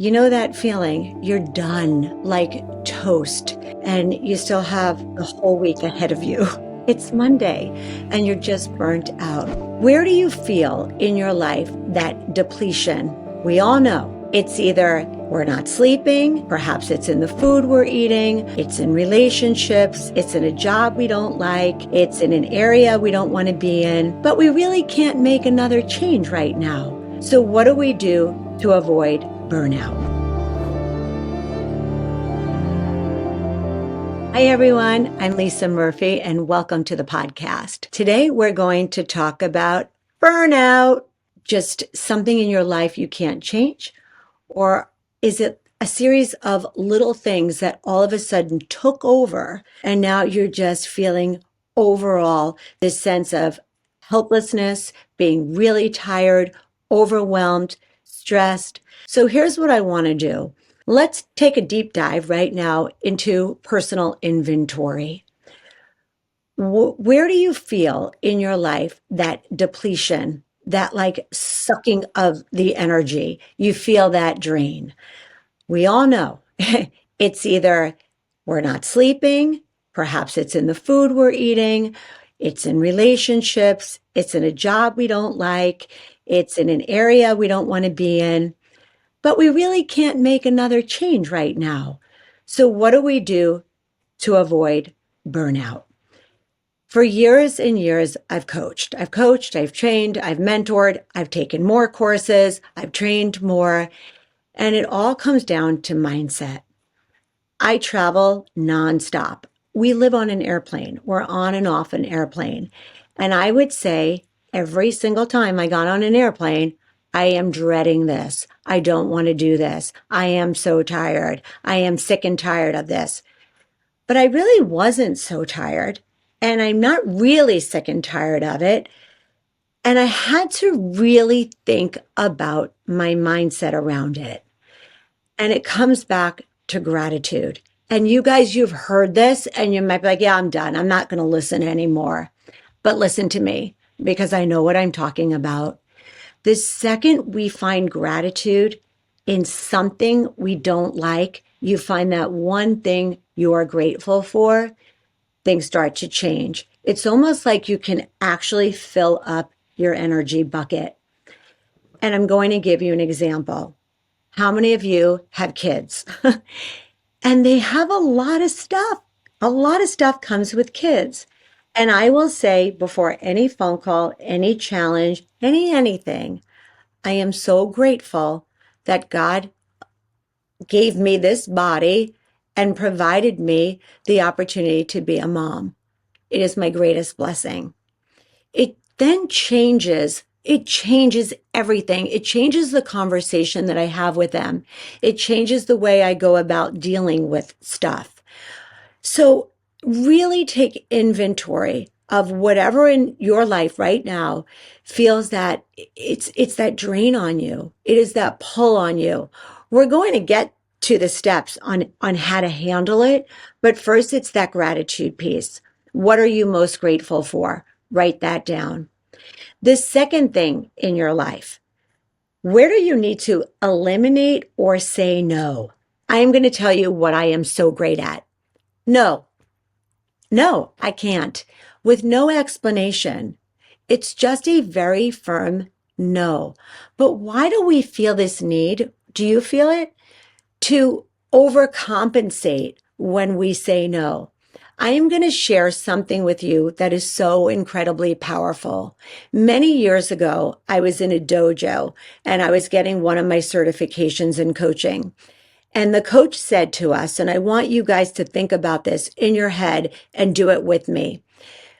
You know that feeling? You're done, like toast, and you still have the whole week ahead of you. It's Monday, and you're just burnt out. Where do you feel in your life that depletion? We all know it's either we're not sleeping, perhaps it's in the food we're eating, it's in relationships, it's in a job we don't like, it's in an area we don't want to be in, but we really can't make another change right now. So what do we do to avoid burnout? Hi, everyone. I'm Lisa Murphy, and welcome to the podcast. Today, we're going to talk about burnout. Just something in your life you can't change? Or is it a series of little things that all of a sudden took over, and now you're just feeling overall this sense of helplessness, being really tired, overwhelmed, stressed? So here's what I want to do. Let's take a deep dive right now into personal inventory. Where do you feel in your life that depletion, that like sucking of the energy? You feel that drain. We all know it's either we're not sleeping, perhaps it's in the food we're eating, it's in relationships, it's in a job we don't like, it's in an area we don't want to be in. But we really can't make another change right now. So what do we do to avoid burnout? For years and years, I've coached, I've trained, I've mentored, I've taken more courses, I've trained more, and it all comes down to mindset. I travel nonstop. We live on an airplane. We're on and off an airplane. And I would say every single time I got on an airplane, I am dreading this. I don't want to do this. I am so tired. I am sick and tired of this. But I really wasn't so tired. And I'm not really sick and tired of it. And I had to really think about my mindset around it. And it comes back to gratitude. And you guys, you've heard this and you might be like, yeah, I'm done. I'm not going to listen anymore. But listen to me because I know what I'm talking about. The second we find gratitude in something we don't like, you find that one thing you are grateful for, things start to change. It's almost like you can actually fill up your energy bucket. And I'm going to give you an example. How many of you have kids? And they have a lot of stuff. A lot of stuff comes with kids. And I will say before any phone call, any challenge, anything, I am so grateful that God gave me this body and provided me the opportunity to be a mom. It is my greatest blessing. It then changes everything. It changes the conversation that I have with them. It changes the way I go about dealing with stuff. So really take inventory of whatever in your life right now feels that it's that drain on you. It is that pull on you. We're going to get to the steps on how to handle it. But first, it's that gratitude piece. What are you most grateful for? Write that down. The second thing in your life, where do you need to eliminate or say no? I am going to tell you what I am so great at. No, I can't. With no explanation. It's just a very firm no. But why do we feel this need? Do you feel it? To overcompensate when we say no. I am going to share something with you that is so incredibly powerful. Many years ago, I was in a dojo and I was getting one of my certifications in coaching. And the coach said to us, and I want you guys to think about this in your head and do it with me.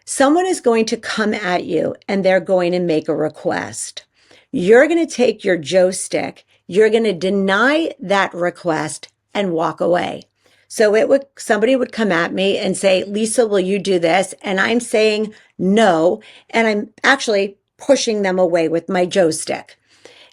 Someone is going to come at you and they're going to make a request. You're going to take your Joe stick. You're going to deny that request and walk away. So somebody would come at me and say, Lisa, will you do this? And I'm saying no. And I'm actually pushing them away with my Joe stick.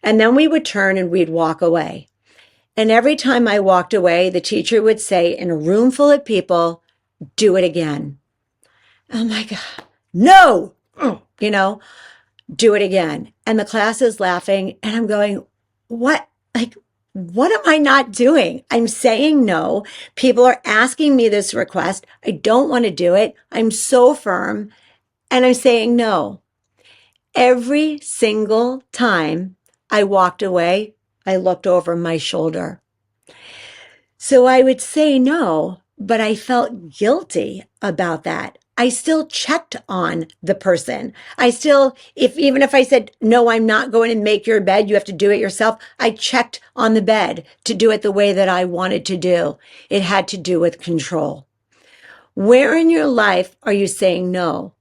And then we would turn and we'd walk away. And every time I walked away, the teacher would say in a room full of people, do it again. Oh my God, no, do it again. And the class is laughing and I'm going, what? Like, what am I not doing? I'm saying no. People are asking me this request. I don't want to do it. I'm so firm and I'm saying no. Every single time I walked away, I looked over my shoulder. So I would say no, but I felt guilty about that. I still checked on the person. I still, if even if I said, no, I'm not going to make your bed, you have to do it yourself. I checked on the bed to do it the way that I wanted to do. It had to do with control. Where in your life are you saying no?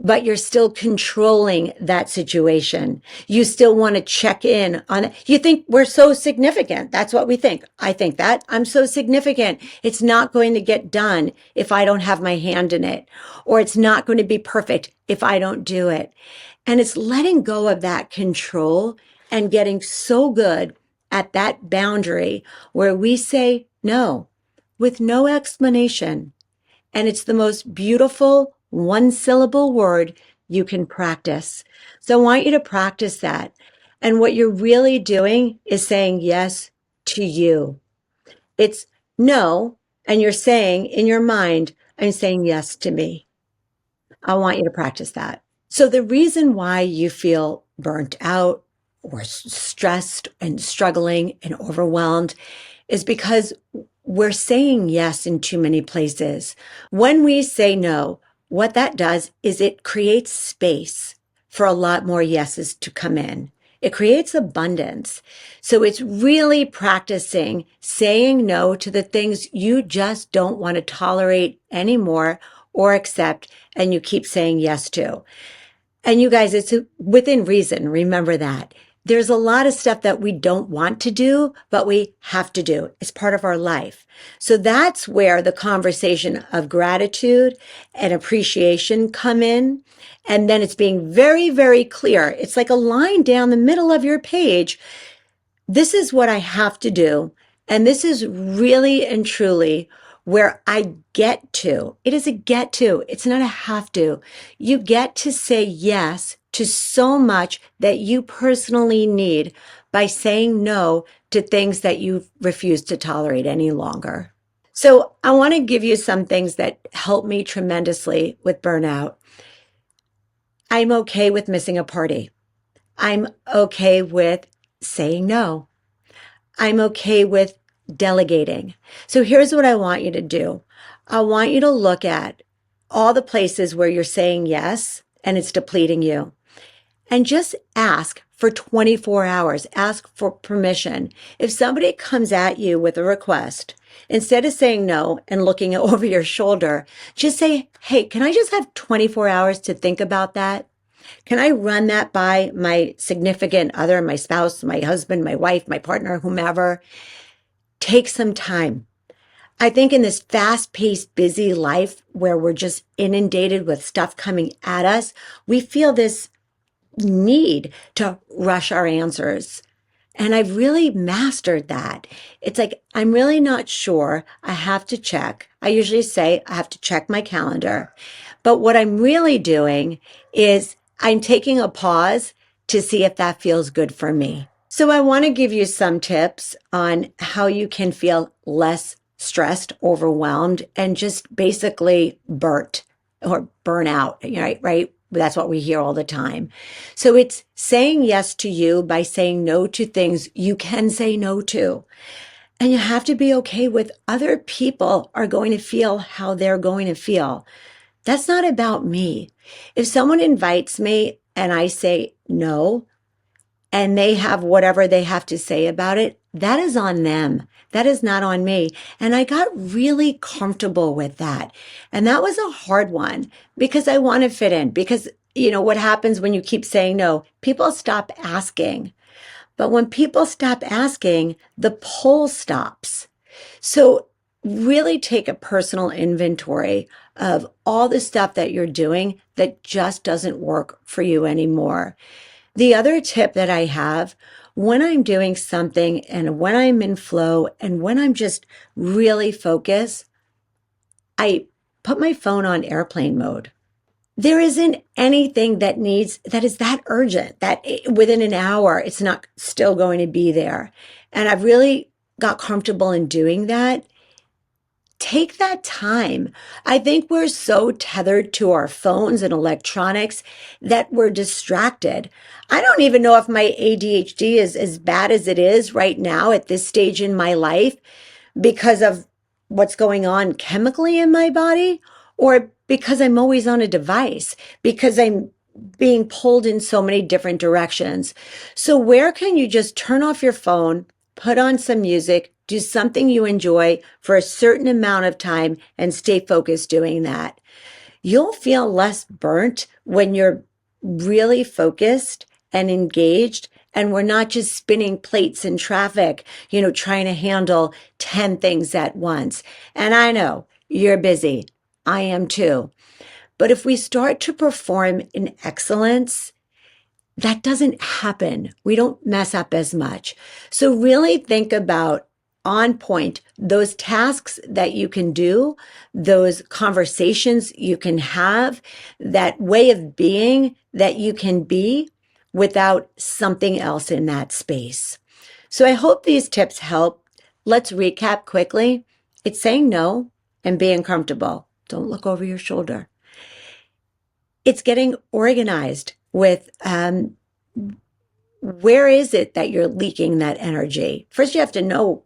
But you're still controlling that situation. You still want to check in on it. You think we're so significant. That's what we think. I think that I'm so significant. It's not going to get done if I don't have my hand in it, or it's not going to be perfect if I don't do it. And it's letting go of that control and getting so good at that boundary where we say no with no explanation. And it's the most beautiful one syllable word you can practice. So I want you to practice that. And what you're really doing is saying yes to you. It's no. And you're saying in your mind, I'm saying yes to me. I want you to practice that. So the reason why you feel burnt out or stressed and struggling and overwhelmed is because we're saying yes in too many places. When we say no, what that does is it creates space for a lot more yeses to come in. It creates abundance. So it's really practicing saying no to the things you just don't want to tolerate anymore or accept, and you keep saying yes to. And you guys, it's within reason. Remember that. There's a lot of stuff that we don't want to do, but we have to do. It's part of our life. So that's where the conversation of gratitude and appreciation come in. And then it's being very, very clear. It's like a line down the middle of your page. This is what I have to do. And this is really and truly where I get to. It is a get to. It's not a have to. You get to say yes to so much that you personally need by saying no to things that you refuse to tolerate any longer. So I want to give you some things that help me tremendously with burnout. I'm okay with missing a party. I'm okay with saying no. I'm okay with delegating. So here's what I want you to do. I want you to look at all the places where you're saying yes and it's depleting you. And just ask for 24 hours. Ask for permission. If somebody comes at you with a request, instead of saying no and looking over your shoulder, just say, hey, can I just have 24 hours to think about that? Can I run that by my significant other, my spouse, my husband, my wife, my partner, whomever? Take some time. I think in this fast-paced, busy life where we're just inundated with stuff coming at us, we feel this need to rush our answers. And I've really mastered that. It's like, I'm really not sure. I have to check. I usually say I have to check my calendar. But what I'm really doing is I'm taking a pause to see if that feels good for me. So I want to give you some tips on how you can feel less stressed, overwhelmed, and just basically burnt or burn out, right? That's what we hear all the time. So it's saying yes to you by saying no to things you can say no to. And you have to be okay with other people are going to feel how they're going to feel. That's not about me. If someone invites me and I say no, and they have whatever they have to say about it, that is on them. That is not on me. And I got really comfortable with that. And that was a hard one because I want to fit in. Because, what happens when you keep saying no? People stop asking. But when people stop asking, the pull stops. So really take a personal inventory of all the stuff that you're doing that just doesn't work for you anymore. The other tip that I have, when I'm doing something and when I'm in flow and when I'm just really focused, I put my phone on airplane mode. There isn't anything that is that urgent, that within an hour, it's not still going to be there. And I've really got comfortable in doing that. Take that time. I think we're so tethered to our phones and electronics that we're distracted. I don't even know if my ADHD is as bad as it is right now at this stage in my life because of what's going on chemically in my body, or because I'm always on a device, because I'm being pulled in so many different directions. So where can you just turn off your phone, put on some music, do something you enjoy for a certain amount of time and stay focused doing that? You'll feel less burnt when you're really focused and engaged. And we're not just spinning plates in traffic, trying to handle 10 things at once. And I know you're busy. I am too. But if we start to perform in excellence, that doesn't happen. We don't mess up as much. So really think about on point, those tasks that you can do, those conversations you can have, that way of being that you can be without something else in that space. So I hope these tips help. Let's recap quickly. It's saying no and being comfortable. Don't look over your shoulder. It's getting organized with where is it that you're leaking that energy? First, you have to know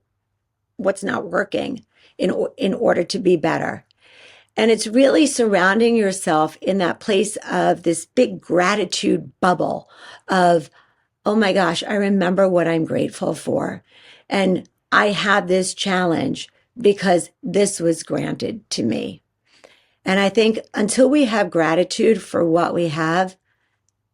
what's not working in order to be better. And it's really surrounding yourself in that place of this big gratitude bubble of, oh my gosh, I remember what I'm grateful for. And I have this challenge because this was granted to me. And I think until we have gratitude for what we have,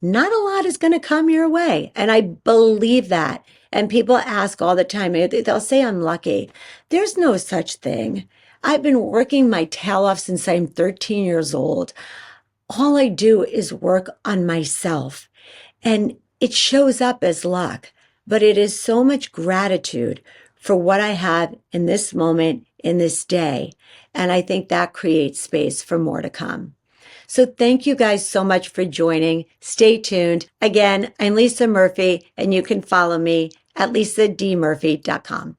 not a lot is going to come your way. And I believe that. And people ask all the time, they'll say I'm lucky. There's no such thing. I've been working my tail off since I'm 13 years old. All I do is work on myself. And it shows up as luck, but it is so much gratitude for what I have in this moment, in this day. And I think that creates space for more to come. So thank you guys so much for joining. Stay tuned. Again, I'm Lisa Murphy, and you can follow me at lisadmurphy.com.